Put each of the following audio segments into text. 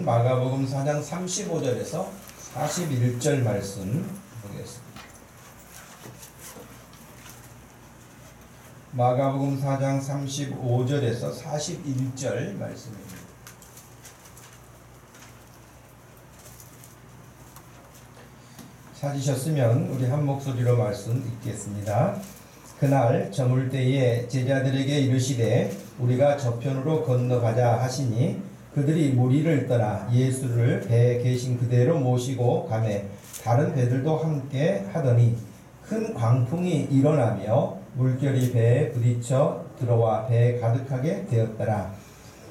마가복음 4장 35절에서 41절 말씀 보겠습니다. 마가복음 4장 35절에서 41절 말씀입니다. 찾으셨으면 우리 한 목소리로 말씀 읽겠습니다. 그날 저물 때에 제자들에게 이르시되 우리가 저편으로 건너가자 하시니 그들이 무리를 떠나 예수를 배에 계신 그대로 모시고 가매 다른 배들도 함께 하더니 큰 광풍이 일어나며 물결이 배에 부딪혀 들어와 배에 가득하게 되었더라.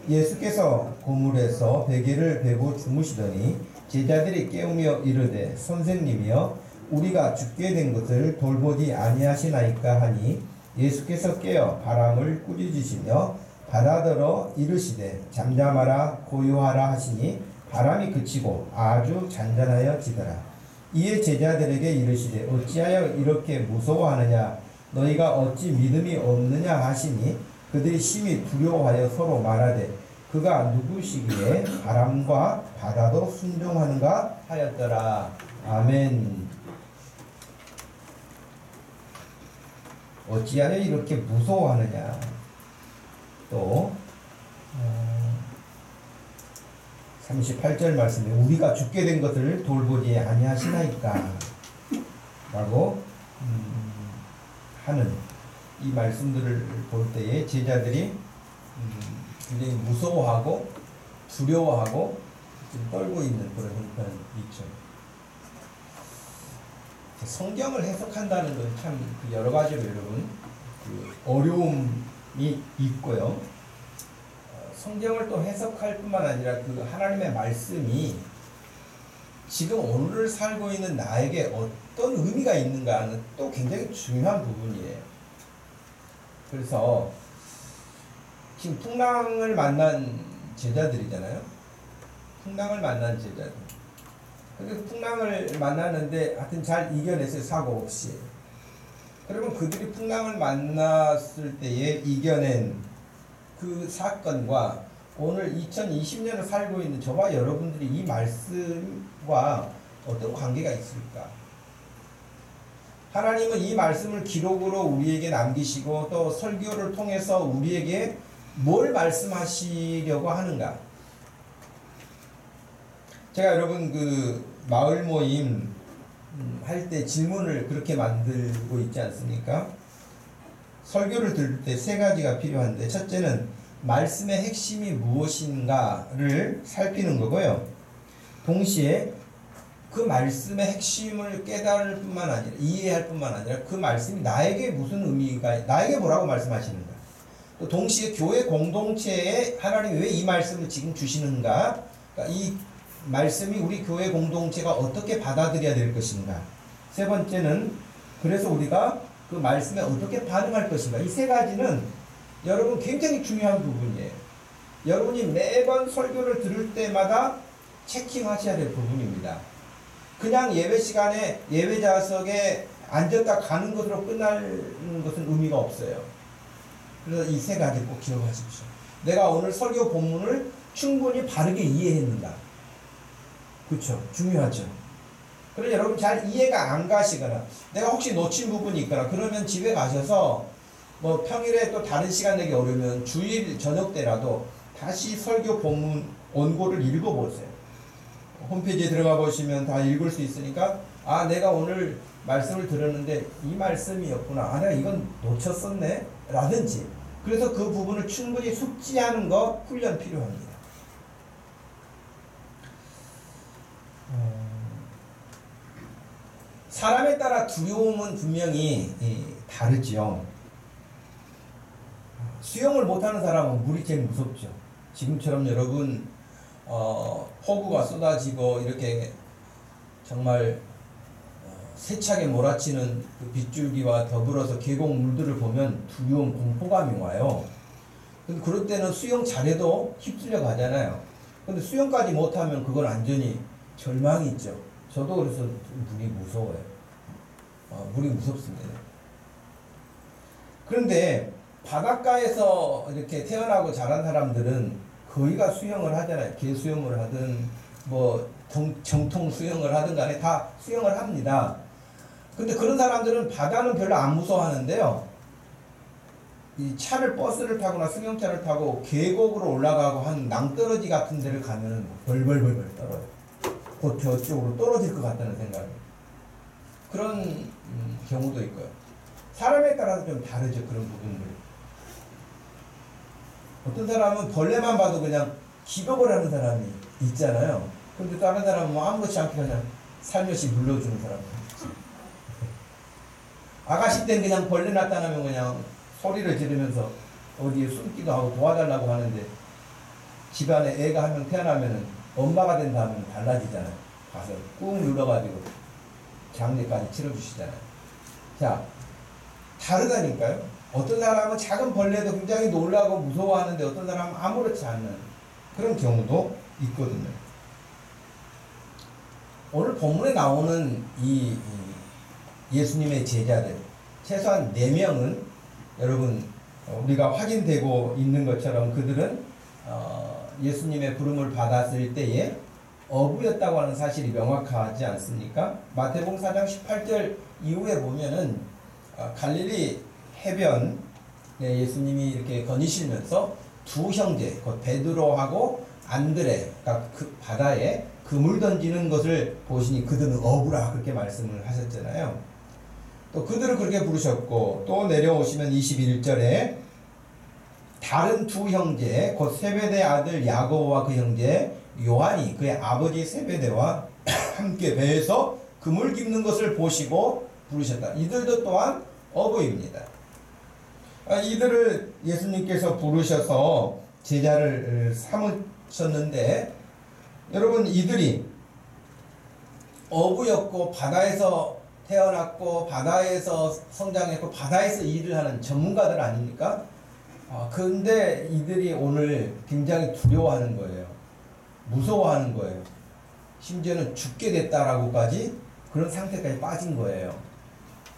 예수께서 고물에서 베개를 베고 주무시더니 제자들이 깨우며 이르되 선생님이여 우리가 죽게 된 것을 돌보지 아니하시나이까 하니 예수께서 깨어 바람을 꾸짖으시며 바다더러 이르시되 잠잠하라 고요하라 하시니 바람이 그치고 아주 잔잔하여 지더라. 이에 제자들에게 이르시되 어찌하여 이렇게 무서워하느냐 너희가 어찌 믿음이 없느냐 하시니 그들이 심히 두려워하여 서로 말하되 그가 누구시기에 바람과 바다도 순종하는가 하였더라. 아멘. 어찌하여 이렇게 무서워하느냐. 또 38절 말씀에 우리가 죽게 된 것을 돌보지 아니하시나이까 라고 하는 이 말씀들을 볼 때에 제자들이 굉장히 무서워하고 두려워하고 좀 떨고 있는 그런 형편이 있죠. 성경을 해석한다는 건 참 여러 가지로 여러분 어려움이 있고요. 성경을 또 해석할 뿐만 아니라 그 하나님의 말씀이 지금 오늘을 살고 있는 나에게 어떤 의미가 있는가 하는 또 굉장히 중요한 부분이에요. 그래서 지금 풍랑을 만난 제자들이잖아요. 풍랑을 만난 제자들. 그래서 풍랑을 만나는데 하여튼 잘 이겨냈어요. 사고 없이. 그러면 그들이 풍랑을 만났을 때에 이겨낸 그 사건과 오늘 2020년을 살고 있는 저와 여러분들이 이 말씀과 어떤 관계가 있을까? 하나님은 이 말씀을 기록으로 우리에게 남기시고 또 설교를 통해서 우리에게 뭘 말씀하시려고 하는가? 제가 여러분 그 마을 모임 할 때 질문을 그렇게 만들고 있지 않습니까? 설교를 들을 때 세 가지가 필요한데 첫째는 말씀의 핵심이 무엇인가를 살피는 거고요. 동시에 그 말씀의 핵심을 깨달을 뿐만 아니라 이해할 뿐만 아니라 그 말씀이 나에게 무슨 의미가 나에게 뭐라고 말씀하시는가. 또 동시에 교회 공동체에 하나님이 왜 이 말씀을 지금 주시는가. 그러니까 이 말씀이 우리 교회 공동체가 어떻게 받아들여야 될 것인가. 세 번째는 그래서 우리가 그 말씀에 어떻게 반응할 것인가. 이 세 가지는 여러분 굉장히 중요한 부분이에요. 여러분이 매번 설교를 들을 때마다 체킹하셔야 될 부분입니다. 그냥 예배 시간에 예배 좌석에 앉았다 가는 것으로 끝나는 것은 의미가 없어요. 그래서 이 세 가지 꼭 기억하십시오. 내가 오늘 설교 본문을 충분히 바르게 이해했는가. 그렇죠. 중요하죠. 그래서 여러분 잘 이해가 안 가시거나 내가 혹시 놓친 부분이 있거나 그러면 집에 가셔서 뭐 평일에 또 다른 시간 내기 어려우면 주일 저녁 때라도 다시 설교 본문 원고를 읽어보세요. 홈페이지에 들어가 보시면 다 읽을 수 있으니까 아 내가 오늘 말씀을 들었는데 이 말씀이었구나. 아 내가 이건 놓쳤었네 라든지 그래서 그 부분을 충분히 숙지하는 거 훈련 필요합니다. 사람에 따라 두려움은 분명히 다르죠. 수영을 못하는 사람은 물이 제일 무섭죠. 지금처럼 여러분 폭우가 쏟아지고 이렇게 정말 세차게 몰아치는 그 빗줄기와 더불어서 계곡 물들을 보면 두려움, 공포감이 와요. 근데 그럴 때는 수영 잘해도 휩쓸려 가잖아요. 근데 수영까지 못하면 그건 완전히 절망이 있죠. 저도 그래서 물이 무서워요. 물이 무섭습니다. 그런데 바닷가에서 이렇게 태어나고 자란 사람들은 거기가 수영을 하잖아요. 개 수영을 하든 뭐 정통 수영을 하든 간에 다 수영을 합니다. 근데 그런 사람들은 바다는 별로 안 무서워하는데요. 이 차를 버스를 타거나 승용차를 타고 계곡으로 올라가고 한 낭떠러지 같은 데를 가면은 벌벌벌벌 떨어요. 곧 저쪽으로 떨어질 것 같다는 생각이. 그런 경우도 있고요. 사람에 따라서 좀 다르죠. 그런 부분들. 어떤 사람은 벌레만 봐도 그냥 기겁을 하는 사람이 있잖아요. 근데 다른 사람은 뭐 아무렇지 않게 그냥 살며시 물러주는 사람이 있지. 아가씨 때는 그냥 벌레 나타나면 그냥 소리를 지르면서 어디에 숨기도 하고 도와달라고 하는데 집안에 애가 한 명 태어나면은 엄마가 된 다음에 달라지잖아요. 가서 꾹 눌러가지고 장례까지 치러주시잖아요. 자, 다르다니까요. 어떤 사람은 작은 벌레도 굉장히 놀라고 무서워하는데 어떤 사람은 아무렇지 않는 그런 경우도 있거든요. 오늘 본문에 나오는 이 예수님의 제자들 최소한 4명은 여러분 우리가 확인되고 있는 것처럼 그들은 예수님의 부름을 받았을 때에 어부였다고 하는 사실이 명확하지 않습니까? 마태복음 4장 18절 이후에 보면은 갈릴리 해변 예수님이 이렇게 거니시면서 두 형제 곧 베드로하고 안드레가 그 바다에 그물 던지는 것을 보시니 그들은 어부라 그렇게 말씀을 하셨잖아요. 또 그들을 그렇게 부르셨고 또 내려오시면 21절에 다른 두 형제 곧 세베대 아들 야고보와 그 형제 요한이 그의 아버지 세베대와 함께 배에서 그물 깁는 것을 보시고 부르셨다. 이들도 또한 어부입니다. 이들을 예수님께서 부르셔서 제자를 삼으셨는데 여러분 이들이 어부였고 바다에서 태어났고 바다에서 성장했고 바다에서 일을 하는 전문가들 아닙니까? 근데 이들이 오늘 굉장히 두려워하는 거예요. 무서워하는 거예요. 심지어는 죽게 됐다라고까지 그런 상태까지 빠진 거예요.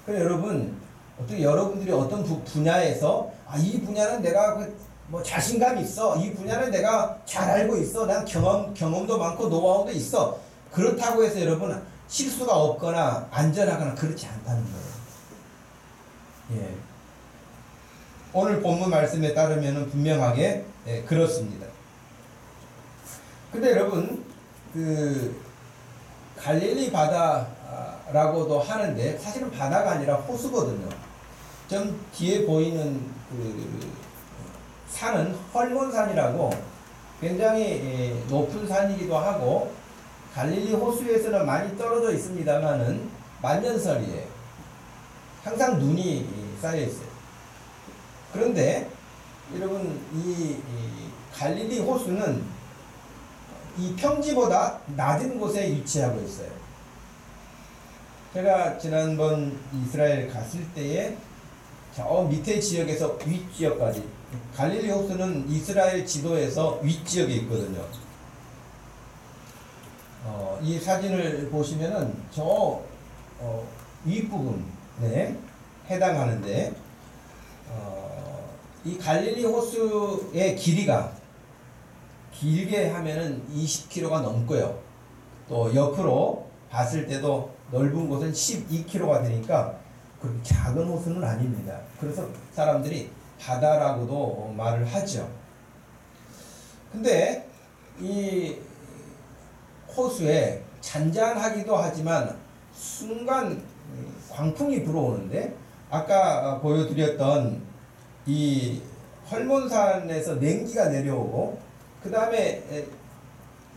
그래서 여러분 어떻게 여러분들이 어떤 분야에서 이 분야는 내가 뭐 자신감이 있어. 이 분야는 내가 잘 알고 있어. 난 경험도 많고 노하우도 있어. 그렇다고 해서 여러분 실수가 없거나 안전하거나 그렇지 않다는 거예요. 예. 오늘 본문 말씀에 따르면 분명하게 그렇습니다. 근데 여러분 그 갈릴리 바다라고도 하는데 사실은 바다가 아니라 호수거든요. 좀 뒤에 보이는 그 산은 헐몬산이라고 굉장히 높은 산이기도 하고 갈릴리 호수에서는 많이 떨어져 있습니다만은 만년설이에요. 항상 눈이 쌓여 있어요. 그런데 여러분 이 갈릴리 호수는 이 평지보다 낮은 곳에 위치하고 있어요. 제가 지난번 이스라엘 갔을 때에 저 밑에 지역에서 윗지역까지 갈릴리 호수는 이스라엘 지도에서 윗지역에 있거든요. 이 사진을 보시면은 저 윗부분에 해당하는데 이 갈릴리 호수의 길이가 길게 하면은 20km가 넘고요. 또 옆으로 봤을 때도 넓은 곳은 12km가 되니까 그렇게 작은 호수는 아닙니다. 그래서 사람들이 바다라고도 말을 하죠. 근데 이 호수에 잔잔하기도 하지만 순간 광풍이 불어오는데 아까 보여드렸던 이 헐몬산에서 냉기가 내려오고 그 다음에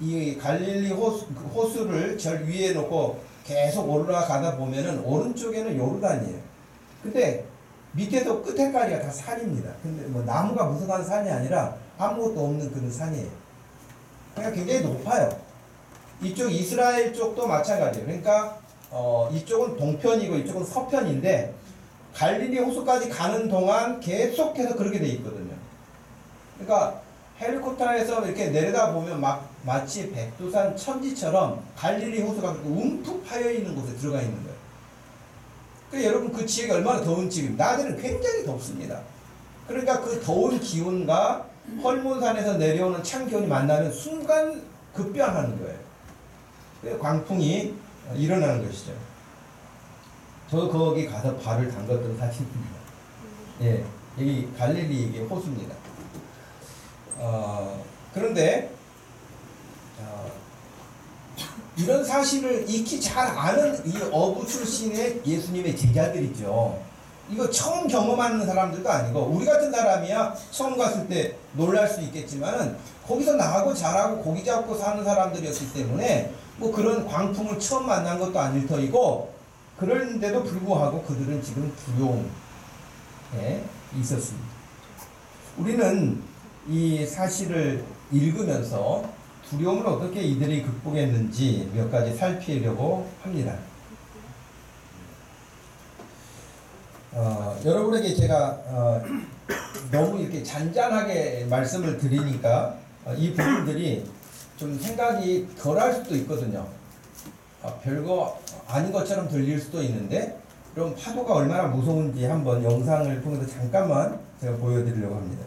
이 갈릴리 호수를 절 위에 놓고 계속 올라가다 보면은 오른쪽에는 요르단이에요. 근데 밑에서 끝에까지가 다 산입니다. 근데 뭐 나무가 무성한 산이 아니라 아무것도 없는 그런 산이에요. 그러니까 굉장히 높아요. 이쪽 이스라엘 쪽도 마찬가지예요. 그러니까 이쪽은 동편이고 이쪽은 서편인데 갈릴리 호수까지 가는 동안 계속해서 그렇게 돼 있거든요. 그러니까 헬리콥터에서 이렇게 내려다 보면 마치 백두산 천지처럼 갈릴리 호수가 움푹 파여 있는 곳에 들어가 있는 거예요. 그러니까 여러분 그 지역이 얼마나 더운 지역입니다. 낮에는 굉장히 덥습니다. 그러니까 그 더운 기온과 헐몬산에서 내려오는 찬 기온이 만나면 순간 급변하는 거예요. 그래서 광풍이 일어나는 것이죠. 저도 거기 가서 발을 담갔던 사진입니다. 예, 여기 갈릴리 호수입니다. 그런데 이런 사실을 익히 잘 아는 이 어부 출신의 예수님의 제자들이죠. 이거 처음 경험하는 사람들도 아니고 우리 같은 사람이야 처음 갔을 때 놀랄 수 있겠지만은 거기서 나가고 자라고 고기 잡고 사는 사람들이었기 때문에 뭐 그런 광풍을 처음 만난 것도 아닐 터이고, 그런데도 불구하고 그들은 지금 두려움에 있었습니다. 우리는 이 사실을 읽으면서 두려움을 어떻게 이들이 극복했는지 몇 가지 살피려고 합니다. 여러분에게 제가 너무 이렇게 잔잔하게 말씀을 드리니까 이 부분들이 좀 생각이 덜할 수도 있거든요. 별거 아닌 것처럼 들릴 수도 있는데, 그럼 파도가 얼마나 무서운지 한번 영상을 통해서 잠깐만 제가 보여드리려고 합니다.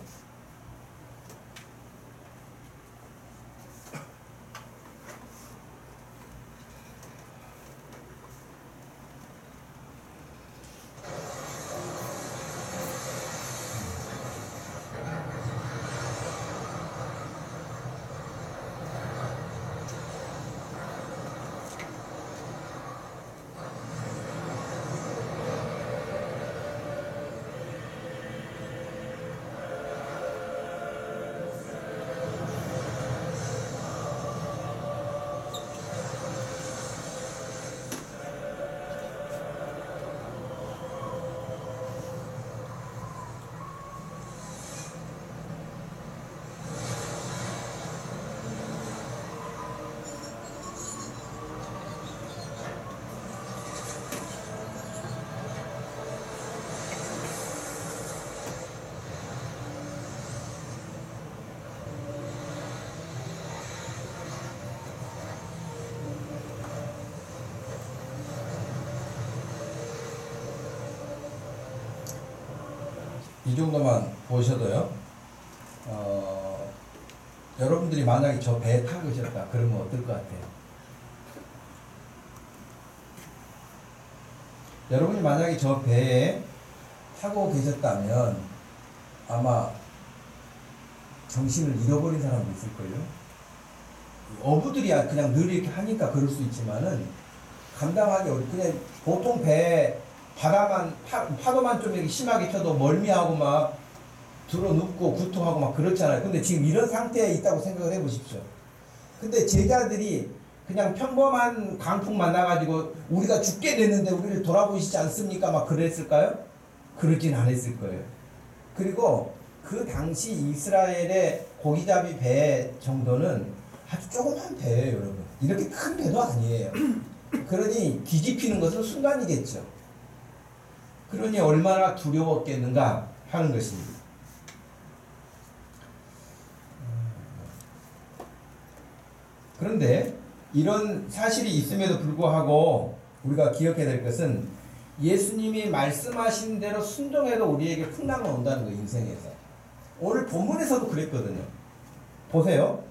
이 정도만 보셔도요, 여러분들이 만약에 저 배에 타고 계셨다 그러면 어떨 것 같아요? 여러분이 만약에 저 배에 타고 계셨다면 아마 정신을 잃어버린 사람도 있을걸요. 어부들이 그냥 늘 이렇게 하니까 그럴 수 있지만은 감당하기 그냥 보통 배에 파도만 좀 이렇게 심하게 쳐도 멀미하고 막 들어 눕고 구토하고 막 그렇잖아요. 근데 지금 이런 상태에 있다고 생각을 해보십시오. 근데 제자들이 그냥 평범한 강풍 만나가지고 우리가 죽게 됐는데 우리를 돌아보시지 않습니까? 막 그랬을까요? 그러진 않았을 거예요. 그리고 그 당시 이스라엘의 고기잡이 배 정도는 아주 조그만 배예요, 여러분. 이렇게 큰 배도 아니에요. 그러니 뒤집히는 것은 순간이겠죠. 그러니 얼마나 두려웠겠는가 하는 것입니다. 그런데 이런 사실이 있음에도 불구하고 우리가 기억해야 될 것은 예수님이 말씀하신 대로 순종해도 우리에게 풍랑은 온다는 거예요, 인생에서. 오늘 본문에서도 그랬거든요. 보세요.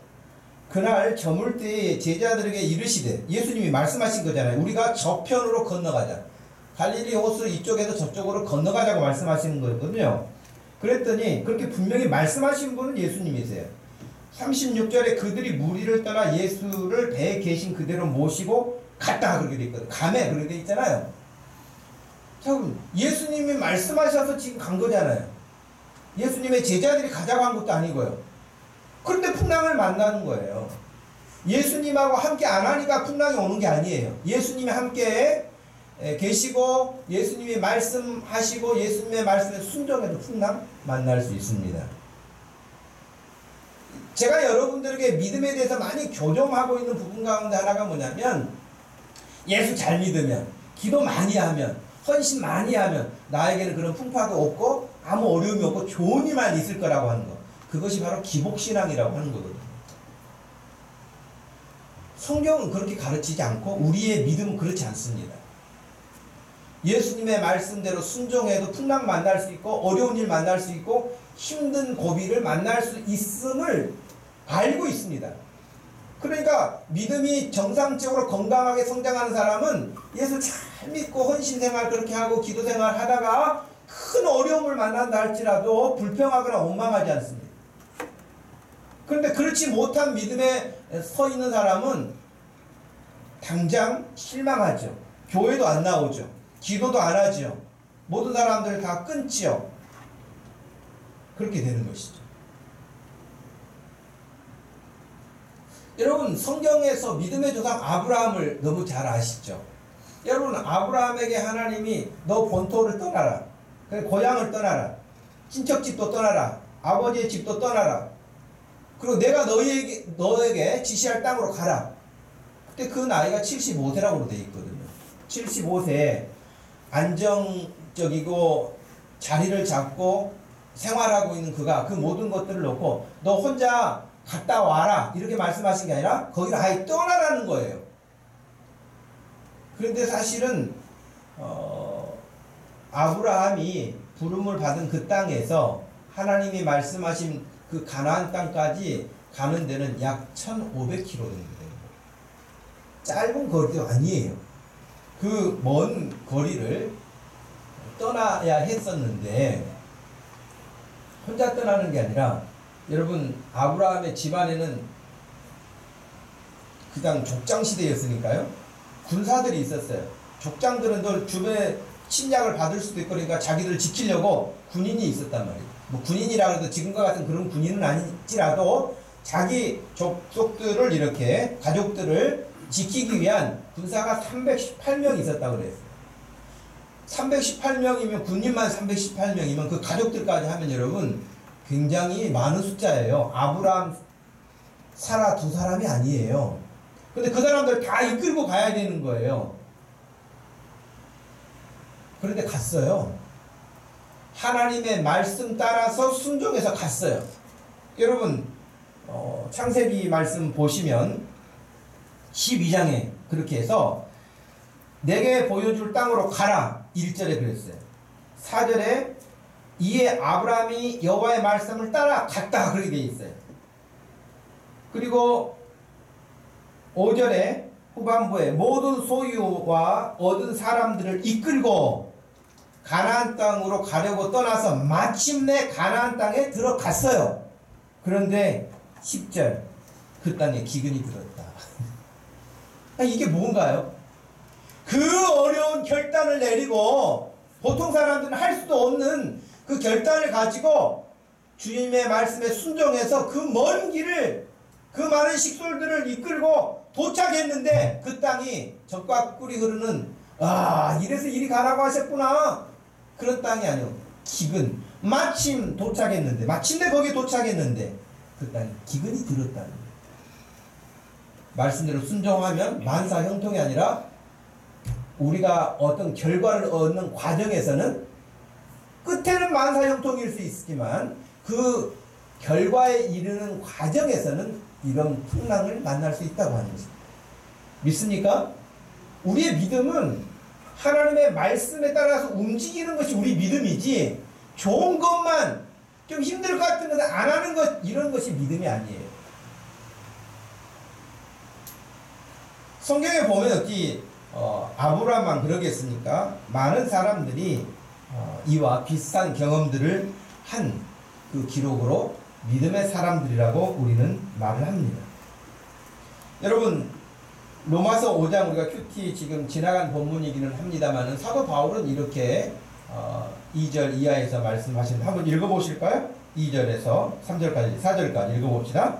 그날 저물 때에 제자들에게 이르시되, 예수님이 말씀하신 거잖아요. 우리가 저편으로 건너가자. 갈릴리 호수 이쪽에서 저쪽으로 건너가자고 말씀하시는 거거든요. 그랬더니 그렇게 분명히 말씀하신 분은 예수님이세요. 36절에 그들이 무리를 따라 예수를 배에 계신 그대로 모시고 갔다 그렇게 돼 있거든요. 가매 그렇게 돼 있잖아요. 자, 예수님이 말씀하셔서 지금 간 거잖아요. 예수님의 제자들이 가자고 한 것도 아니고요. 그런데 풍랑을 만나는 거예요. 예수님하고 함께 안 하니까 풍랑이 오는 게 아니에요. 예수님이 함께 계시고 예수님이 말씀하시고 예수님의 말씀에 순종해도 풍랑 만날 수 있습니다. 제가 여러분들에게 믿음에 대해서 많이 교정하고 있는 부분 가운데 하나가 뭐냐면, 예수 잘 믿으면, 기도 많이 하면, 헌신 많이 하면 나에게는 그런 풍파도 없고 아무 어려움이 없고 좋은 일만 있을 거라고 하는 거. 그것이 바로 기복신앙이라고 하는 거거든요. 성경은 그렇게 가르치지 않고 우리의 믿음은 그렇지 않습니다. 예수님의 말씀대로 순종해도 풍랑 만날 수 있고 어려운 일 만날 수 있고 힘든 고비를 만날 수 있음을 알고 있습니다. 그러니까 믿음이 정상적으로 건강하게 성장하는 사람은 예수 잘 믿고 헌신생활 그렇게 하고 기도생활 하다가 큰 어려움을 만난다 할지라도 불평하거나 원망하지 않습니다. 그런데 그렇지 못한 믿음에 서 있는 사람은 당장 실망하죠. 교회도 안 나오죠. 기도도 안 하죠. 모든 사람들 다 끊지요. 그렇게 되는 것이죠. 여러분, 성경에서 믿음의 조상 아브라함을 너무 잘 아시죠? 여러분, 아브라함에게 하나님이 너 본토를 떠나라, 고향을 떠나라, 친척집도 떠나라, 아버지의 집도 떠나라, 그리고 내가 너에게 지시할 땅으로 가라. 그때 그 나이가 75세라고 되어 있거든요. 75세에 안정적이고 자리를 잡고 생활하고 있는 그가 그 모든 것들을 놓고 너 혼자 갔다 와라 이렇게 말씀하신 게 아니라 거기를 아예 떠나라는 거예요. 그런데 사실은 아브라함이 부름을 받은 그 땅에서 하나님이 말씀하신 그 가나안 땅까지 가는 데는 약 1500km 정도 됩니다. 짧은 거리도 아니에요. 그 먼 거리를 떠나야 했었는데 혼자 떠나는 게 아니라, 여러분, 아브라함의 집안에는 그당 족장 시대였으니까요. 군사들이 있었어요. 족장들은 늘 주변에 침략을 받을 수도 있고 그러니까 자기들 지키려고 군인이 있었단 말이에요. 뭐 군인이라 해도 지금과 같은 그런 군인은 아니지라도 자기 족속들을 이렇게 가족들을 지키기 위한 군사가 318명 있었다고 그랬어요. 318명이면 군인만 318명이면 그 가족들까지 하면 여러분 굉장히 많은 숫자예요. 아브라함, 사라 두 사람이 아니에요. 근데 그 사람들 다 이끌고 가야 되는 거예요. 그런데 갔어요. 하나님의 말씀 따라서 순종해서 갔어요. 여러분, 창세기 말씀 보시면 12장에 그렇게 해서 내게 보여줄 땅으로 가라 1절에 그랬어요. 4절에 이에 아브라함이 여호와의 말씀을 따라 갔다 그렇게 되어 있어요. 그리고 5절에 후반부에 모든 소유와 얻은 사람들을 이끌고 가나안 땅으로 가려고 떠나서 마침내 가나안 땅에 들어갔어요. 그런데 10절 그 땅에 기근이 들었다. 이게 뭔가요? 그 어려운 결단을 내리고 보통 사람들은 할 수도 없는 그 결단을 가지고 주님의 말씀에 순종해서 그 먼 길을, 그 많은 식솔들을 이끌고 도착했는데 그 땅이 젖과 꿀이 흐르는, 이래서 이리 가라고 하셨구나, 그런 땅이 아니요, 기근. 마침 도착했는데, 마침내 거기에 도착했는데 그 땅이 기근이 들었다는 거예요. 말씀대로 순종하면 만사 형통이 아니라 우리가 어떤 결과를 얻는 과정에서는 끝에는 만사 형통일 수 있지만 그 결과에 이르는 과정에서는 이런 풍랑을 만날 수 있다고 하는 것입니다. 믿습니까? 우리의 믿음은 하나님의 말씀에 따라서 움직이는 것이 우리 믿음이지, 좋은 것만, 좀 힘들 것 같은 것을 안 하는 것, 이런 것이 믿음이 아니에요. 성경에 보면 어찌 아브라함만 그러겠습니까? 많은 사람들이 이와 비슷한 경험들을 한 그 기록으로 믿음의 사람들이라고 우리는 말을 합니다. 여러분, 로마서 5장 우리가 큐티 지금 지나간 본문이기는 합니다만은 사도 바울은 이렇게 2절 이하에서 말씀하시는데 한번 읽어보실까요? 2절에서 3절까지 4절까지 읽어봅시다.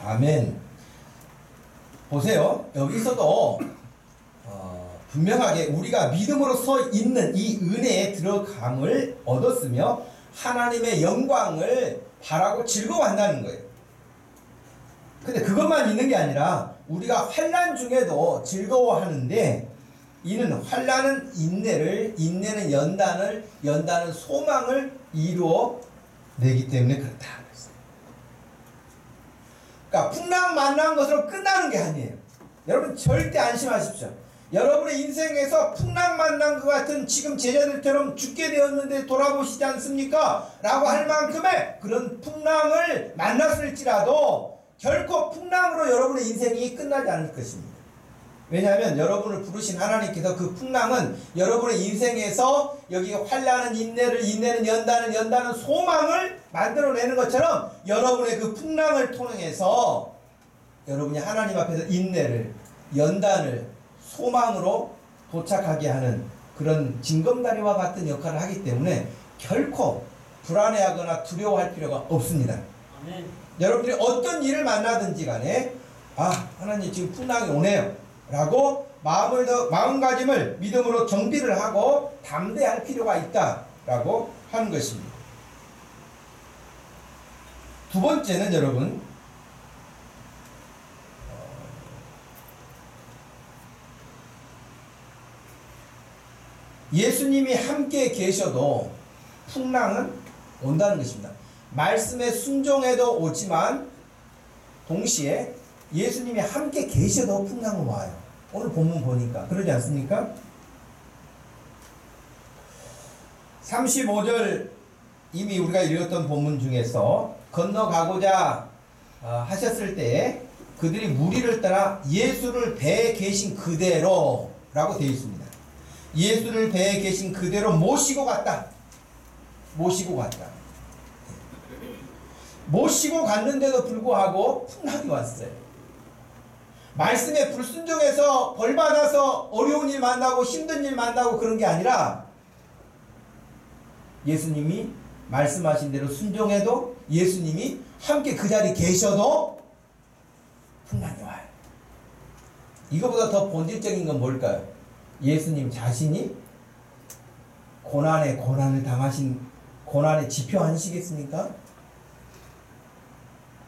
아멘. 보세요. 여기서도 분명하게 우리가 믿음으로 서 있는 이 은혜에 들어감을 얻었으며 하나님의 영광을 바라고 즐거워한다는 거예요. 근데 그것만 있는 게 아니라 우리가 환난 중에도 즐거워하는데 이는 환난은 인내를, 인내는 연단을, 연단은 소망을 이루어 내기 때문에 그렇다. 그러니까 풍랑 만난 것으로 끝나는 게 아니에요. 여러분 절대 안심하십시오. 여러분의 인생에서 풍랑 만난 것 같은 지금 제자들처럼 죽게 되었는데 돌아보시지 않습니까? 라고 할 만큼의 그런 풍랑을 만났을지라도 결코 풍랑으로 여러분의 인생이 끝나지 않을 것입니다. 왜냐하면 여러분을 부르신 하나님께서 그 풍랑은 여러분의 인생에서 여기 환난은 인내를, 인내는 연단을, 연단은 소망을 만들어내는 것처럼 여러분의 그 풍랑을 통해서 여러분이 하나님 앞에서 인내를, 연단을 소망으로 도착하게 하는 그런 징검다리와 같은 역할을 하기 때문에 결코 불안해하거나 두려워할 필요가 없습니다. 아멘. 여러분들이 어떤 일을 만나든지 간에 하나님 지금 풍랑이 오네요 라고 마음가짐을 믿음으로 정비를 하고 담대할 필요가 있다라고 하는 것입니다. 두 번째는 여러분, 예수님이 함께 계셔도 풍랑은 온다는 것입니다. 말씀에 순종해도 오지만 동시에 예수님이 함께 계셔도 풍랑은 와요. 오늘 본문 보니까 그러지 않습니까? 35절 이미 우리가 읽었던 본문 중에서 건너가고자 하셨을 때에 그들이 무리를 따라 예수를 배에 계신 그대로 라고 되어 있습니다. 예수를 배에 계신 그대로 모시고 갔다. 모시고 갔다. 모시고 갔는데도 불구하고 풍랑이 왔어요. 말씀에 불순종해서 벌받아서 어려운 일 만나고 힘든 일 만나고 그런 게 아니라 예수님이 말씀하신 대로 순종해도 예수님이 함께 그 자리에 계셔도 풍랑이 와요. 이거보다 더 본질적인 건 뭘까요? 예수님 자신이 고난을 당하신 고난의 지표 아니시겠습니까?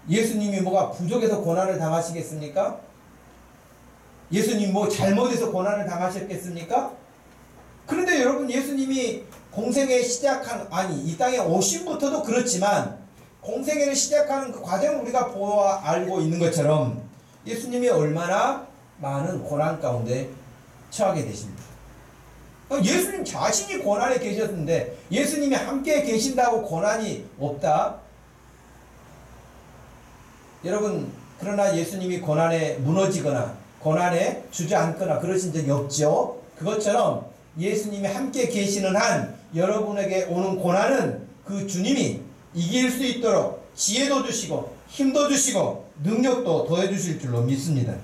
예수님이 뭐가 부족해서 고난을 당하시겠습니까? 예수님 뭐 잘못해서 고난을 당하셨겠습니까? 그런데 여러분 예수님이 공생에 시작한 이 땅에 오심부터도 그렇지만 공생애를 시작하는 그 과정을 우리가 보아 알고 있는 것처럼 예수님이 얼마나 많은 고난 가운데 처하게 되십니다. 예수님 자신이 고난에 계셨는데 예수님이 함께 계신다고 고난이 없다? 여러분 그러나 예수님이 고난에 무너지거나 고난에 주저앉거나 그러신 적이 없죠. 그것처럼 예수님이 함께 계시는 한 여러분에게 오는 고난은 그 주님이 이길 수 있도록 지혜도 주시고 힘도 주시고 능력도 더해 주실 줄로 믿습니다.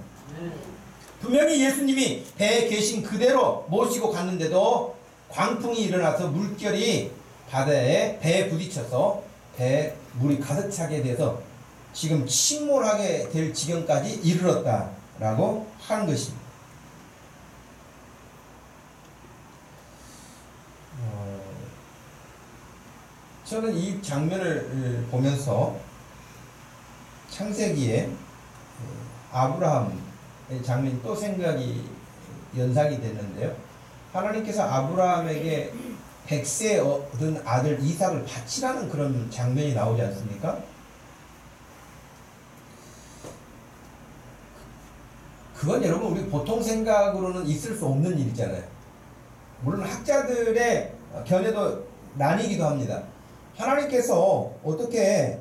분명히 예수님이 배에 계신 그대로 모시고 갔는데도 광풍이 일어나서 물결이 바다에 배에 부딪혀서 배에 물이 가득 차게 돼서 지금 침몰하게 될 지경까지 이르렀다라고 하는 것입니다. 저는 이 장면을 보면서 창세기에 아브라함의 장면이 또 생각이 연상이 됐는데요. 하나님께서 아브라함에게 100세 얻은 아들 이삭을 바치라는 그런 장면이 나오지 않습니까? 그건 여러분 우리 보통 생각으로는 있을 수 없는 일이잖아요. 물론 학자들의 견해도 나뉘기도 합니다. 하나님께서 어떻게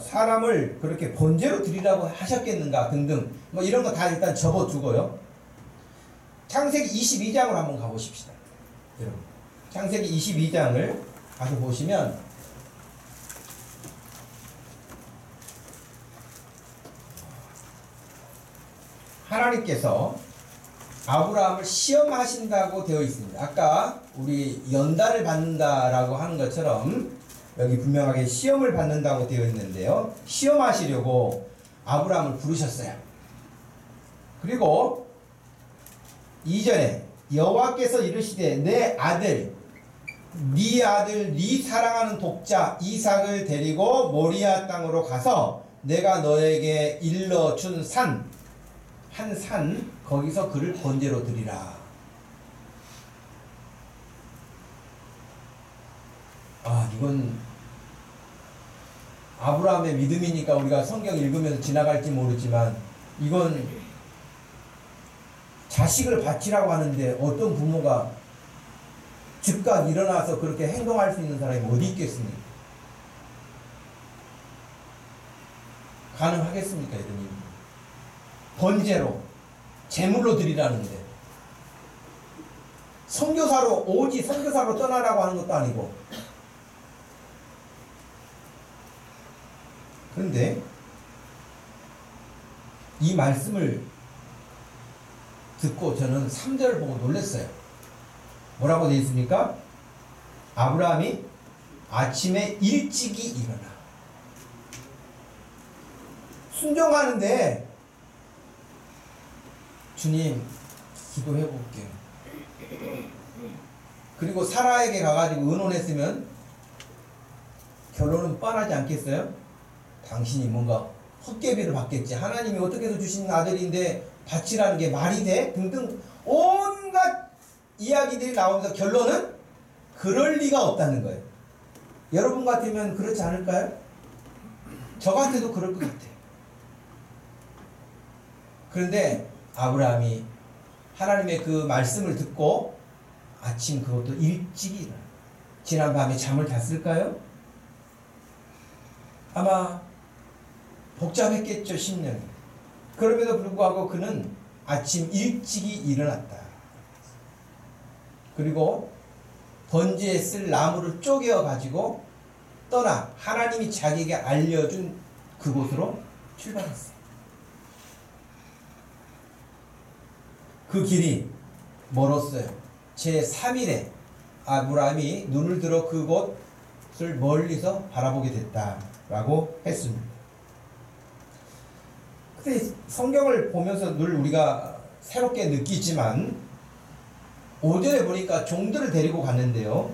사람을 그렇게 번제로 드리라고 하셨겠는가 등등 뭐 이런 거 다 일단 접어두고요. 창세기 22장으로 한번 가보십시다. 여러분 창세기 22장을 가서 보시면 하나님께서 아브라함을 시험하신다고 되어 있습니다. 아까 우리 연단을 받는다라고 하는 것처럼 여기 분명하게 시험을 받는다고 되어 있는데요. 시험하시려고 아브라함을 부르셨어요. 그리고 2절에 여호와께서 이르시되 내 아들 네 사랑하는 독자 이삭을 데리고 모리아 땅으로 가서 내가 너에게 일러준 산 한 산 거기서 그를 번제로 드리라. 이건 아브라함의 믿음이니까 우리가 성경 읽으면서 지나갈지 모르지만 이건 자식을 바치라고 하는데 어떤 부모가 즉각 일어나서 그렇게 행동할 수 있는 사람이 어디 있겠습니까? 가능하겠습니까? 이런 일. 번제로 제물로 드리라는데 오직 선교사로 떠나라고 하는 것도 아니고. 그런데 이 말씀을 듣고 저는 3절을 보고 놀랐어요. 뭐라고 되어 있습니까? 아브라함이 아침에 일찍이 일어나. 순종하는데 주님 기도해 볼게요. 그리고 사라에게 가가지고 의논했으면 결론은 뻔하지 않겠어요? 당신이 뭔가 헛개비를 받겠지. 하나님이 어떻게 해서 주신 아들인데 바치라는 게 말이 돼? 등등 온갖 이야기들이 나오면서 결론은 그럴 리가 없다는 거예요. 여러분 같으면 그렇지 않을까요? 저 같아도 그럴 것 같아요. 그런데 아브라함이 하나님의 그 말씀을 듣고 아침 그것도 일찍 일어나. 지난 밤에 잠을 잤을까요? 아마 복잡했겠죠, 10년이. 그럼에도 불구하고 그는 아침 일찍이 일어났다. 그리고 번제에 쓸 나무를 쪼개어 가지고 떠나 하나님이 자기에게 알려준 그곳으로 출발했어요. 그 길이 멀었어요. 제3일에 아브라함이 눈을 들어 그곳을 멀리서 바라보게 됐다라고 했습니다. 근데 성경을 보면서 늘 우리가 새롭게 느끼지만 5절에 보니까 종들을 데리고 갔는데요.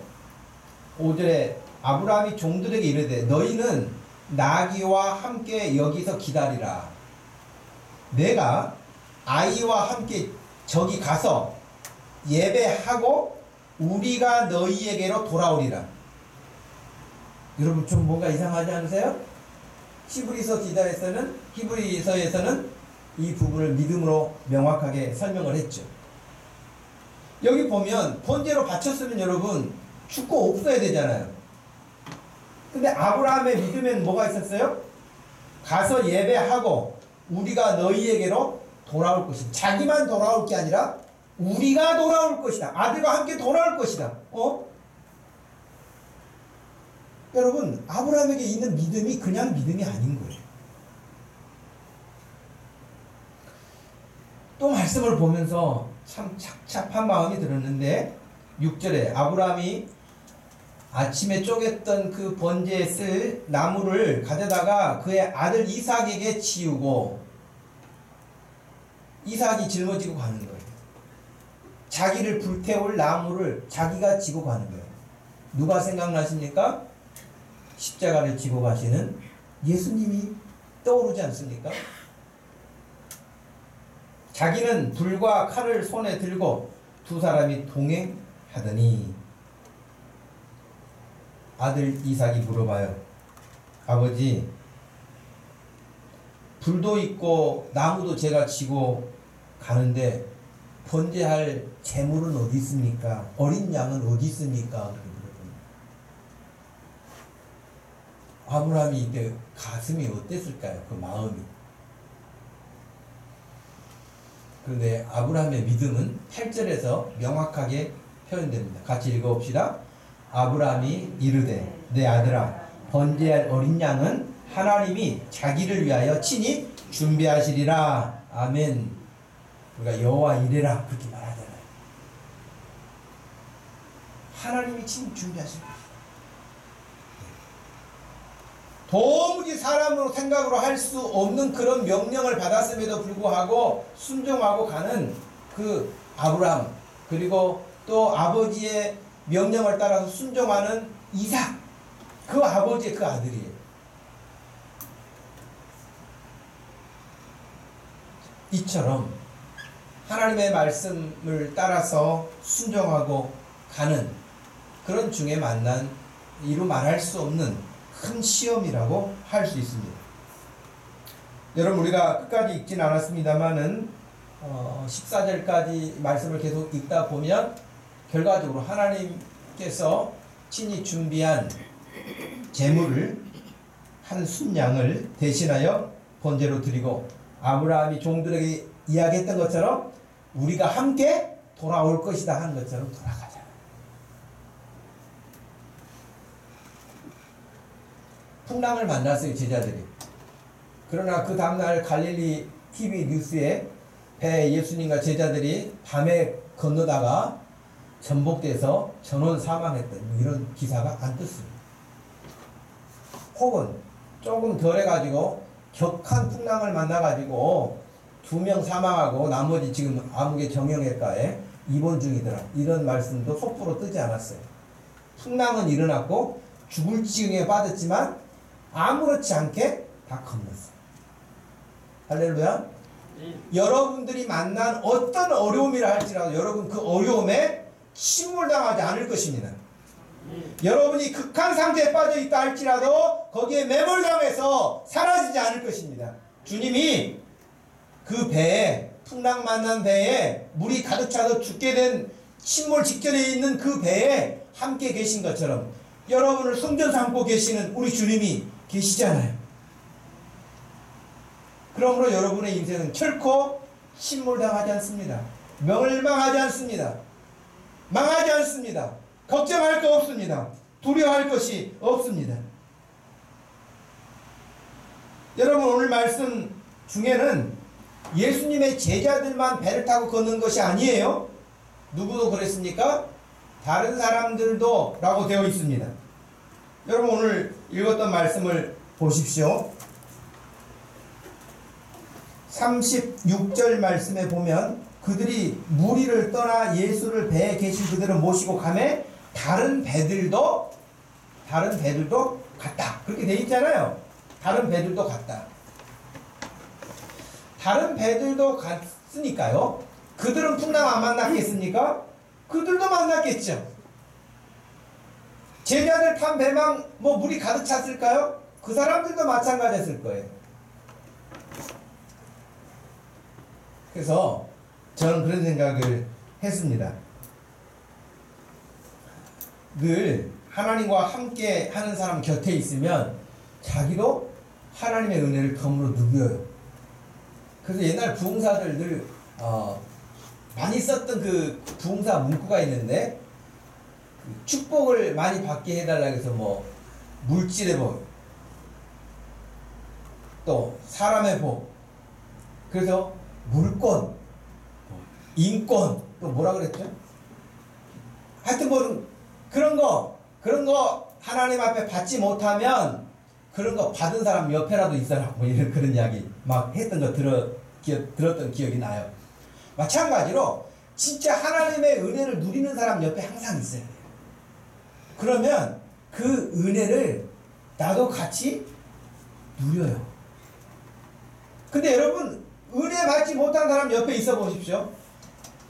5절에 아브라함이 종들에게 이르되 너희는 나귀와 함께 여기서 기다리라. 내가 아이와 함께 저기 가서 예배하고 우리가 너희에게로 돌아오리라. 여러분 좀 뭔가 이상하지 않으세요? 히브리서에서는 이 부분을 믿음으로 명확하게 설명을 했죠. 여기 보면 번제로 바쳤으면 여러분 죽고 없어야 되잖아요. 근데 아브라함의 믿음에는 뭐가 있었어요? 가서 예배하고 우리가 너희에게로 돌아올 것이다. 자기만 돌아올 게 아니라 우리가 돌아올 것이다. 아들과 함께 돌아올 것이다. 여러분 아브라함에게 있는 믿음이 그냥 믿음이 아닌 거예요. 또 말씀을 보면서 참 착잡한 마음이 들었는데 6절에 아브라함이 아침에 쪼갰던 그 번제에 쓸 나무를 가져다가 그의 아들 이삭에게 치우고 이삭이 짊어지고 가는 거예요. 자기를 불태울 나무를 자기가 지고 가는 거예요. 누가 생각나십니까? 십자가를 지고 가시는 예수님이 떠오르지 않습니까? 자기는 불과 칼을 손에 들고 두 사람이 동행하더니 아들 이삭이 물어봐요. 아버지, 불도 있고 나무도 제가 지고 가는데 번제할 제물은 어디 있습니까? 어린 양은 어디 있습니까? 아브라함이 이때 가슴이 어땠을까요? 그 마음이. 그런데 아브라함의 믿음은 8절에서 명확하게 표현됩니다. 같이 읽어봅시다. 아브라함이 이르되 내 아들아 번제할 어린 양은 하나님이 자기를 위하여 친히 준비하시리라. 아멘. 우리가 여호와 이레라 그렇게 말하잖아요. 하나님이 친히 준비하실 것이다. 도무지 사람으로 생각으로 할 수 없는 그런 명령을 받았음에도 불구하고 순종하고 가는 그 아브라함, 그리고 또 아버지의 명령을 따라서 순종하는 이삭, 그 아버지의 그 아들이에요. 이처럼 하나님의 말씀을 따라서 순종하고 가는 그런 중에 만난 이루 말할 수 없는 큰 시험이라고 할 수 있습니다. 여러분, 우리가 끝까지 읽진 않았습니다만은 14절까지 말씀을 계속 읽다 보면 결과적으로 하나님께서 친히 준비한 제물을 한 순양을 대신하여 번제로 드리고, 아브라함이 종들에게 이야기했던 것처럼 우리가 함께 돌아올 것이다 하는 것처럼 돌아가자. 풍랑을 만났어요, 제자들이. 그러나 그 다음날 갈릴리 TV 뉴스에 배 예수님과 제자들이 밤에 건너다가 전복돼서 전원 사망했던 이런 기사가 안 떴습니다. 혹은 조금 덜 해가지고 격한 풍랑을 만나가지고 2명 사망하고 나머지 지금 아무개 정형외과에 입원 중이더라, 이런 말씀도 속보로 뜨지 않았어요. 풍랑은 일어났고 죽을 지경에 빠졌지만 아무렇지 않게 다 건넜어요. 할렐루야. 여러분들이 만난 어떤 어려움이라 할지라도 여러분 그 어려움에 침몰당하지 않을 것입니다. 여러분이 극한 상태에 빠져 있다 할지라도 거기에 매몰당해서 사라지지 않을 것입니다. 주님이 그 배에, 풍랑 만난 배에 물이 가득 차서 죽게 된 침몰 직전에 있는 그 배에 함께 계신 것처럼 여러분을 성전 삼고 계시는 우리 주님이 계시잖아요. 그러므로 여러분의 인생은 결코 침몰당하지 않습니다. 멸망하지 않습니다. 망하지 않습니다. 걱정할 거 없습니다. 두려워할 것이 없습니다. 여러분, 오늘 말씀 중에는 예수님의 제자들만 배를 타고 걷는 것이 아니에요. 누구도 그랬습니까? 다른 사람들도 라고 되어 있습니다. 여러분, 오늘 읽었던 말씀을 보십시오. 36절 말씀에 보면 그들이 무리를 떠나 예수를 배에 계신 그대로 모시고 가매 다른 배들도 갔다, 그렇게 되어 있잖아요. 다른 배들도 갔다. 다른 배들도 갔으니까요, 그들은 풍랑 안 만났겠습니까? 그들도 만났겠죠. 제자들 탄 배만 물이 가득 찼을까요? 그 사람들도 마찬가지였을 거예요. 그래서 저는 그런 생각을 했습니다. 늘 하나님과 함께 하는 사람 곁에 있으면 자기도 하나님의 은혜를 덤으로 누려요. 그래서 옛날 부흥사들 늘 많이 썼던 그 부흥사 문구가 있는데, 축복을 많이 받게 해달라고 해서 물질의 복, 또 사람의 복, 그래서 물권, 인권, 또 뭐라 그랬죠? 하여튼 그런 거 하나님 앞에 받지 못하면 그런 거 받은 사람 옆에라도 있어라, 이런 그런 이야기 막 했던 거 들었던 기억이 나요. 마찬가지로 진짜 하나님의 은혜를 누리는 사람 옆에 항상 있어야 돼요. 그러면 그 은혜를 나도 같이 누려요. 근데 여러분, 은혜 받지 못한 사람 옆에 있어 보십시오.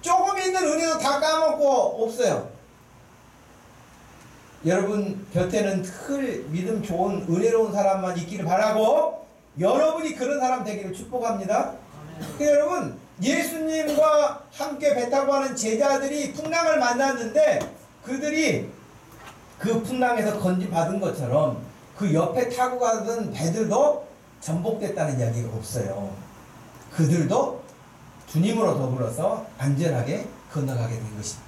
조금 있는 은혜도 다 까먹고 없어요. 여러분 곁에는 늘 믿음 좋은 은혜로운 사람만 있기를 바라고, 여러분이 그런 사람 되기를 축복합니다. 여러분, 예수님과 함께 배 타고 가는 제자들이 풍랑을 만났는데 그들이 그 풍랑에서 건지받은 것처럼 그 옆에 타고 가던 배들도 전복됐다는 이야기가 없어요. 그들도 주님으로 더불어서 안전하게 건너가게 된 것입니다.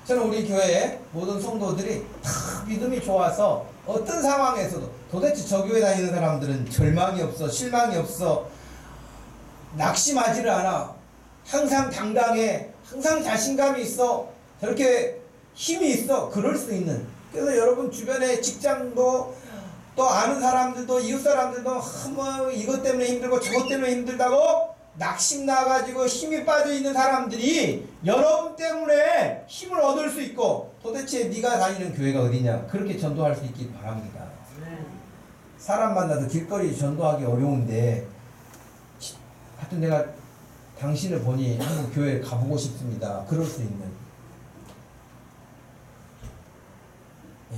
저는 우리 교회의 모든 성도들이 다 믿음이 좋아서 어떤 상황에서도, 도대체 저 교회 다니는 사람들은 절망이 없어, 실망이 없어, 낙심하지를 않아, 항상 당당해, 항상 자신감이 있어, 저렇게 힘이 있어, 그럴 수 있는. 그래서 여러분 주변에 직장도, 또 아는 사람들도, 이웃 사람들도 이것 때문에 힘들고 저것 때문에 힘들다고 낙심 나가지고 힘이 빠져 있는 사람들이 여러분 때문에 힘을 얻을 수 있고, 도대체 네가 다니는 교회가 어디냐, 그렇게 전도할 수 있길 바랍니다. 사람 만나서 길거리 전도하기 어려운데 하여튼 내가 당신을 보니 한국 교회에 가보고 싶습니다. 그럴 수 있는. 예.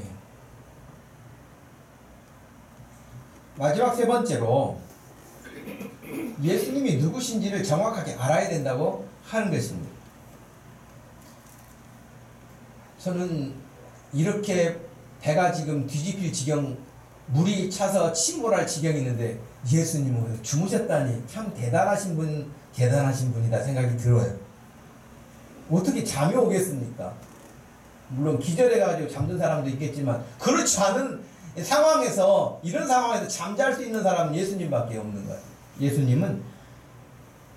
마지막 세 번째로 예수님이 누구신지를 정확하게 알아야 된다고 하는 것입니다. 저는 이렇게 배가 지금 뒤집힐 지경, 물이 차서 침몰할 지경이 있는데 예수님은 주무셨다니 참 대단하신 분이다 생각이 들어요. 어떻게 잠이 오겠습니까? 물론 기절해가지고 잠든 사람도 있겠지만 그렇지 않은 상황에서, 이런 상황에서 잠잘 수 있는 사람은 예수님밖에 없는 거예요. 예수님은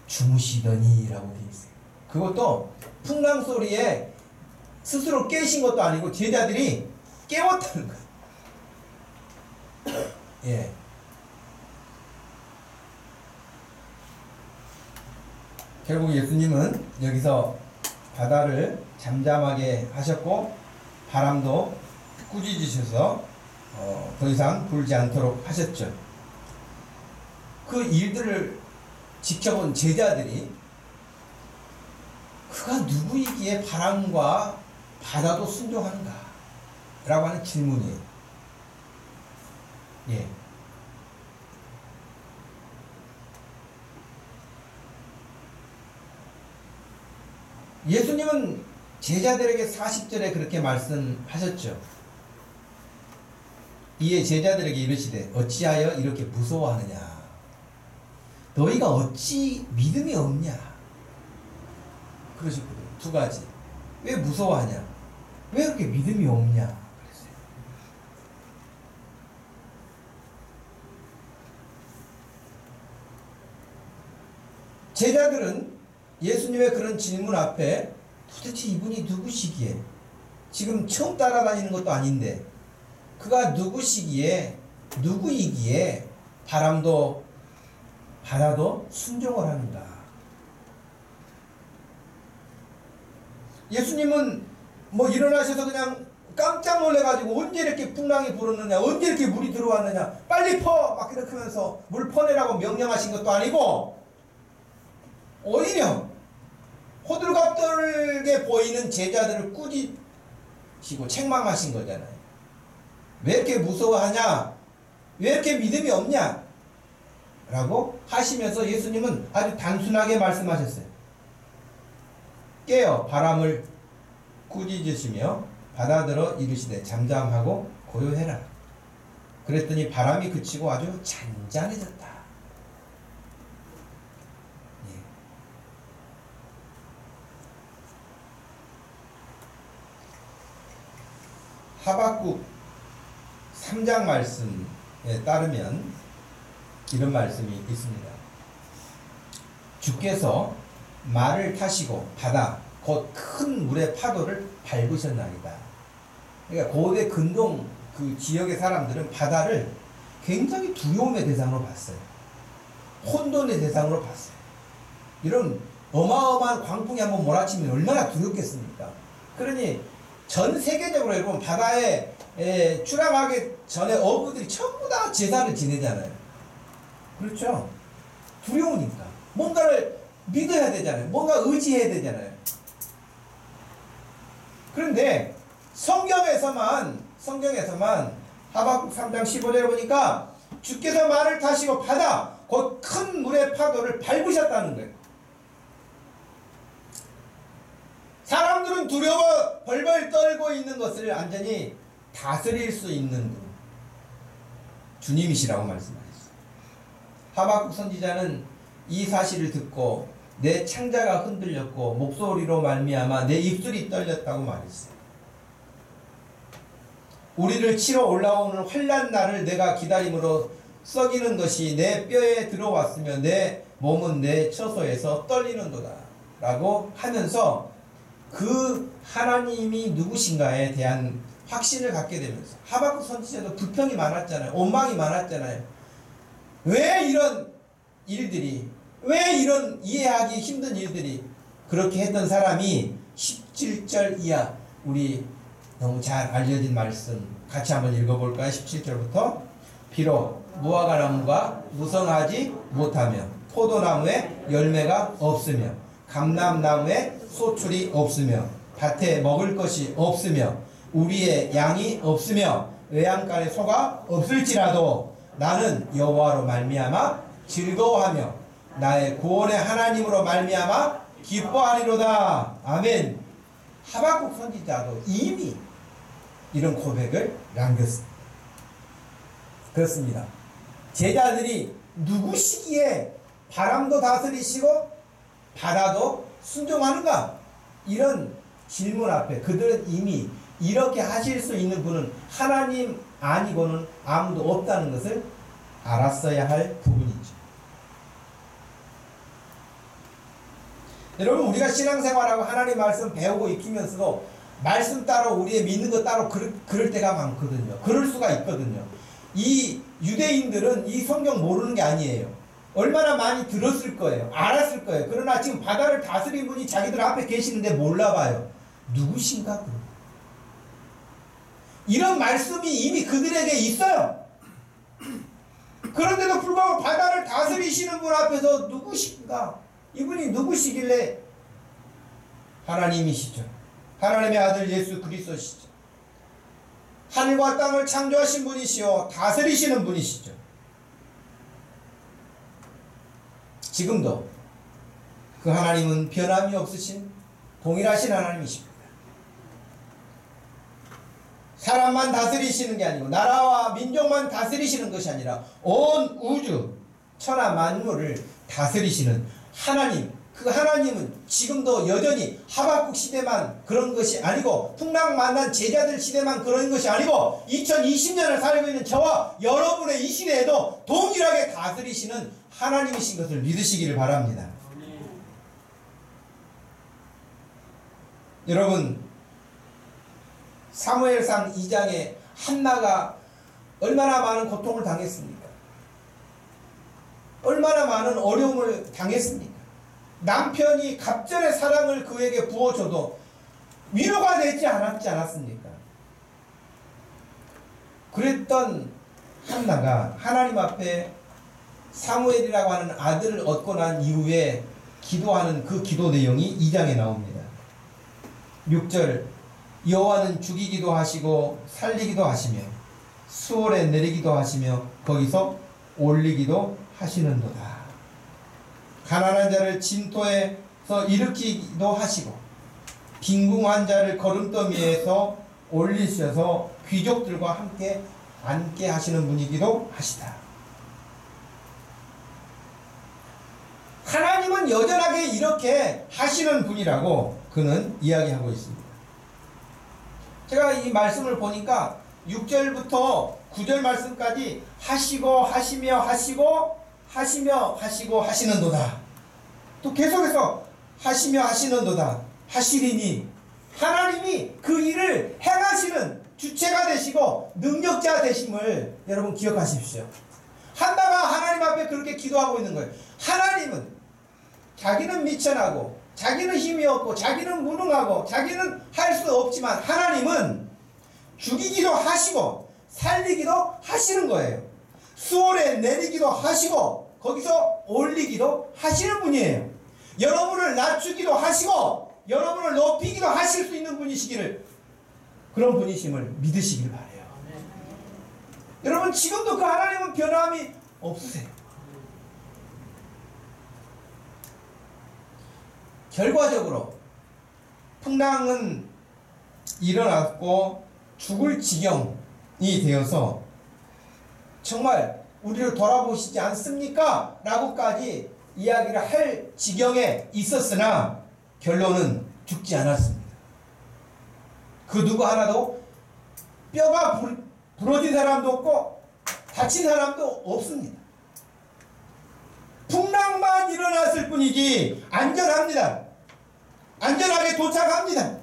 주무시더니 라고 되어 있어요. 그것도 풍랑 소리에 스스로 깨신 것도 아니고 제자들이 깨웠다는 거예요. 예. 결국 예수님은 여기서 바다를 잠잠하게 하셨고 바람도 꾸짖으셔서 더 이상 불지 않도록 하셨죠. 그 일들을 지켜본 제자들이 그가 누구이기에 바람과 바다도 순종하는가? 라고 하는 질문이에요. 예. 예수님은 제자들에게 40절에 그렇게 말씀하셨죠. 이에 제자들에게 이르시되 어찌하여 이렇게 무서워하느냐? 너희가 어찌 믿음이 없냐? 그러셨거든요. 두 가지. 왜 무서워하냐? 왜 그렇게 믿음이 없냐? 그랬어요. 제자들은 예수님의 그런 질문 앞에 도대체 이분이 누구시기에, 지금 처음 따라다니는 것도 아닌데 그가 누구시기에, 누구이기에 바람도 바다도 순종을 하는가? 예수님은 뭐 일어나셔서 그냥 깜짝 놀래가지고 언제 이렇게 풍랑이 불었느냐, 언제 이렇게 물이 들어왔느냐, 빨리 퍼! 막 이렇게 하면서 물 퍼내라고 명령하신 것도 아니고 오히려 호들갑 떨게 보이는 제자들을 꾸짖으시고 책망하신 거잖아요. 왜 이렇게 무서워하냐? 왜 이렇게 믿음이 없냐? 라고 하시면서 예수님은 아주 단순하게 말씀하셨어요. 깨어 바람을 꾸짖으시며 바다들어 이르시되 잠잠하고 고요해라. 그랬더니 바람이 그치고 아주 잔잔해졌다. 예. 하박국 3장 말씀에 따르면 이런 말씀이 있습니다. 주께서 말을 타시고 바다 곧 큰 물의 파도를 밟으셨나이다. 그러니까 고대 근동 그 지역의 사람들은 바다를 굉장히 두려움의 대상으로 봤어요. 혼돈의 대상으로 봤어요. 이런 어마어마한 광풍이 한번 몰아치면 얼마나 두렵겠습니까? 그러니 전 세계적으로 여러분 바다에 출항하기 전에 어부들이 전부 다 제사를 지내잖아요. 그렇죠? 두려우니까 뭔가를 믿어야 되잖아요. 뭔가 의지해야 되잖아요. 그런데 성경에서만 하박국 3장 15절에 보니까 주께서 말을 타시고 바다 곧 큰 물의 파도를 밟으셨다는 거예요. 사람들은 두려워 벌벌 떨고 있는 것을 완전히 다스릴 수 있는 분, 주님이시라고 말씀하셨어요. 하박국 선지자는 이 사실을 듣고 내 창자가 흔들렸고 목소리로 말미암아 내 입술이 떨렸다고 말했어요. 우리를 치러 올라오는 환난 날을 내가 기다림으로 썩이는 것이 내 뼈에 들어왔으며 내 몸은 내 처소에서 떨리는도다 라고 하면서 그 하나님이 누구신가에 대한 확신을 갖게 되면서, 하박국 선지자도 불평이 많았잖아요. 원망이 많았잖아요. 왜 이런 일들이, 왜 이런 이해하기 힘든 일들이, 그렇게 했던 사람이 17절 이하, 우리 너무 잘 알려진 말씀 같이 한번 읽어볼까요? 17절부터 비록 무화과나무가 무성하지 못하며 포도나무에 열매가 없으며 감람나무에 소출이 없으며 밭에 먹을 것이 없으며 우리의 양이 없으며 외양간에 소가 없을지라도 나는 여호와로 말미암아 즐거워하며 나의 구원의 하나님으로 말미암아 기뻐하리로다. 아멘. 하박국 선지자도 이미 이런 고백을 남겼습니다. 그렇습니다. 제자들이 누구시기에 바람도 다스리시고 바다도 순종하는가? 이런 질문 앞에 그들은 이미 이렇게 하실 수 있는 분은 하나님 아니고는 아무도 없다는 것을 알았어야 할 부분이죠. 여러분, 우리가 신앙생활하고 하나님 말씀 배우고 익히면서도 말씀 따로 우리의 믿는 것 따로 그럴 때가 많거든요. 그럴 수가 있거든요. 이 유대인들은 이 성경 모르는 게 아니에요. 얼마나 많이 들었을 거예요. 알았을 거예요. 그러나 지금 바다를 다스린 분이 자기들 앞에 계시는데 몰라봐요. 누구신가? 그럼. 이런 말씀이 이미 그들에게 있어요. 그런데도 불구하고 바다를 다스리시는 분 앞에서 누구신가? 이분이 누구시길래? 하나님이시죠. 하나님의 아들 예수 그리스도시죠. 하늘과 땅을 창조하신 분이시오. 다스리시는 분이시죠. 지금도 그 하나님은 변함이 없으신 동일하신 하나님이십니다. 사람만 다스리시는 게 아니고 나라와 민족만 다스리시는 것이 아니라 온 우주 천하 만물을 다스리시는 하나님, 그 하나님은 지금도 여전히 하박국 시대만 그런 것이 아니고 풍랑 만난 제자들 시대만 그런 것이 아니고 2020년을 살고 있는 저와 여러분의 이 시대에도 동일하게 다스리시는 하나님이신 것을 믿으시기를 바랍니다. 여러분, 사무엘상 2장에 한나가 얼마나 많은 고통을 당했습니까? 얼마나 많은 어려움을 당했습니까? 남편이 갑절의 사랑을 그에게 부어줘도 위로가 되지 않았지 않았습니까? 그랬던 한나가 하나님 앞에 사무엘이라고 하는 아들을 얻고 난 이후에 기도하는 그 기도 내용이 2장에 나옵니다. 6절, 여호와는 죽이기도 하시고 살리기도 하시며 수월에 내리기도 하시며 거기서 올리기도 하시는도다. 가난한 자를 진토에서 일으키기도 하시고 빈궁한 자를 거름더미에서 올리셔서 귀족들과 함께 앉게 하시는 분이기도 하시다. 하나님은 여전하게 이렇게 하시는 분이라고 그는 이야기하고 있습니다. 제가 이 말씀을 보니까 6절부터 9절 말씀까지 하시고 하시며 하시고 하시며 하시고 하시는도다. 또 계속해서 하시며 하시는도다. 하시리니 하나님이 그 일을 행하시는 주체가 되시고 능력자 되심을 여러분 기억하십시오. 한나가 하나님 앞에 그렇게 기도하고 있는 거예요. 하나님은 자기는 미천하고 자기는 힘이 없고 자기는 무능하고 자기는 할 수 없지만 하나님은 죽이기도 하시고 살리기도 하시는 거예요. 수월에 내리기도 하시고 거기서 올리기도 하시는 분이에요. 여러분을 낮추기도 하시고 여러분을 높이기도 하실 수 있는 분이시기를, 그런 분이심을 믿으시길 바라요. 여러분, 지금도 그 하나님은 변함이 없으세요. 결과적으로 풍랑은 일어났고 죽을 지경이 되어서 정말 우리를 돌아보시지 않습니까? 라고까지 이야기를 할 지경에 있었으나 결론은 죽지 않았습니다. 그 누구 하나도 뼈가 부러진 사람도 없고 다친 사람도 없습니다. 풍랑만 일어났을 뿐이지 안전합니다. 안전하게 도착합니다.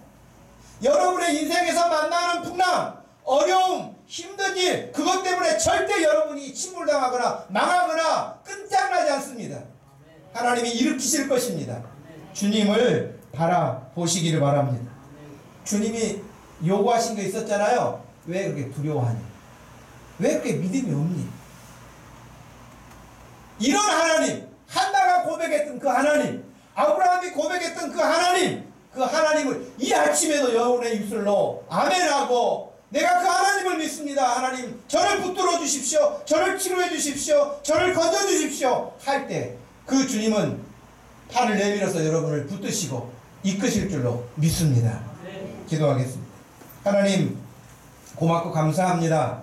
여러분의 인생에서 만나는 풍랑, 어려움, 힘든 일, 그것 때문에 절대 여러분이 침몰당하거나 망하거나 끈짝나지 않습니다. 하나님이 일으키실 것입니다. 주님을 바라보시기를 바랍니다. 주님이 요구하신 게 있었잖아요. 왜 그렇게 두려워하냐? 왜 그렇게 믿음이 없니? 이런 하나님, 한나가 고백했던 그 하나님, 아브라함이 고백했던 그 하나님, 그 하나님을 이 아침에도 여러분의 입술로 아멘하고 내가 그 하나님을 믿습니다. 하나님 저를 붙들어 주십시오. 저를 치료해 주십시오. 저를 건져 주십시오. 할 때 그 주님은 팔을 내밀어서 여러분을 붙드시고 이끄실 줄로 믿습니다. 기도하겠습니다. 하나님 고맙고 감사합니다.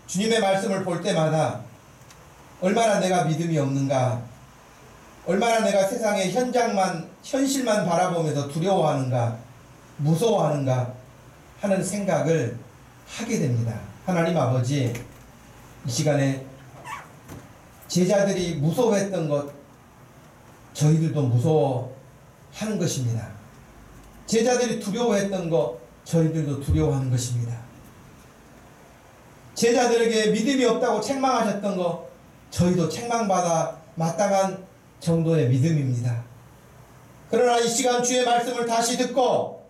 주님의 말씀을 볼 때마다 얼마나 내가 믿음이 없는가, 얼마나 내가 세상의 현실만 바라보면서 두려워하는가, 무서워하는가 하는 생각을 하게 됩니다. 하나님 아버지, 이 시간에 제자들이 무서워했던 것 저희들도 무서워하는 것입니다. 제자들이 두려워했던 것 저희들도 두려워하는 것입니다. 제자들에게 믿음이 없다고 책망하셨던 것 저희도 책망받아 마땅한 정도의 믿음입니다. 그러나 이 시간 주의 말씀을 다시 듣고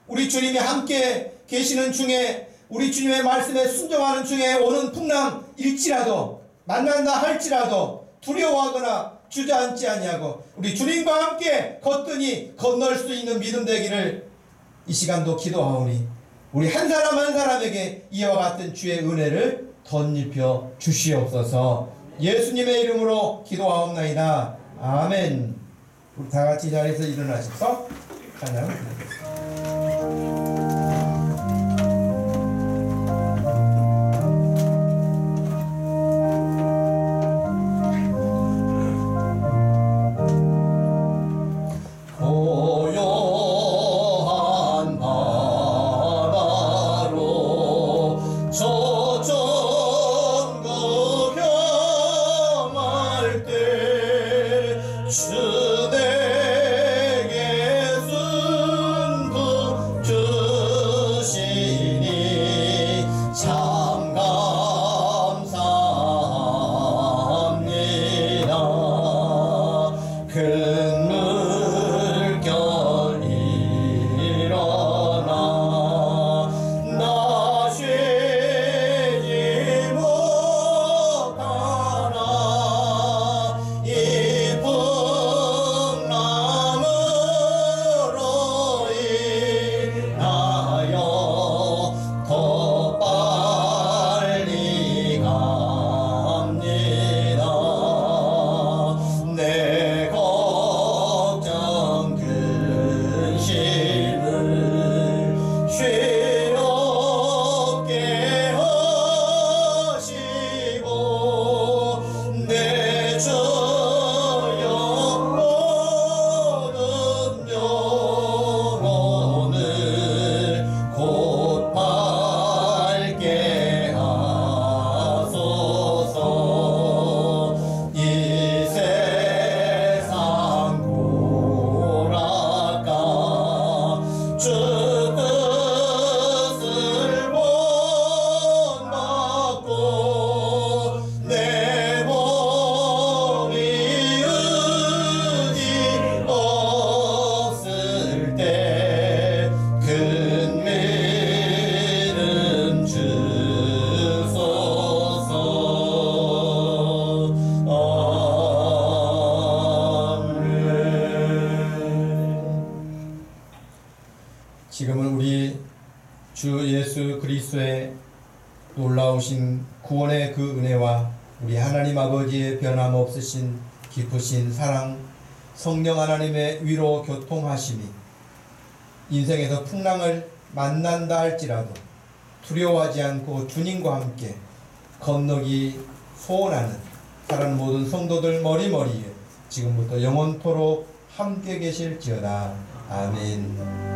우리 주님이 함께 계시는 중에, 우리 주님의 말씀에 순종하는 중에 오는 풍랑일지라도, 만난다 할지라도 두려워하거나 주저앉지 아니하고 우리 주님과 함께 걷더니 건널 수 있는 믿음 되기를 이 시간도 기도하오니 우리 한 사람 한 사람에게 이와 같은 주의 은혜를 덧입혀 주시옵소서. 예수님의 이름으로 기도하옵나이다. 아멘. 우리 다 같이 자리에서 일어나셔서 찬양을 드리겠습니다. 지금은 우리 주 예수 그리스도의 놀라우신 구원의 그 은혜와 우리 하나님 아버지의 변함없으신 깊으신 사랑, 성령 하나님의 위로 교통하심이 인생에서 풍랑을 만난다 할지라도 두려워하지 않고 주님과 함께 건너기 소원하는 다른 모든 성도들 머리머리에 지금부터 영원토록 함께 계실지어다. 아멘.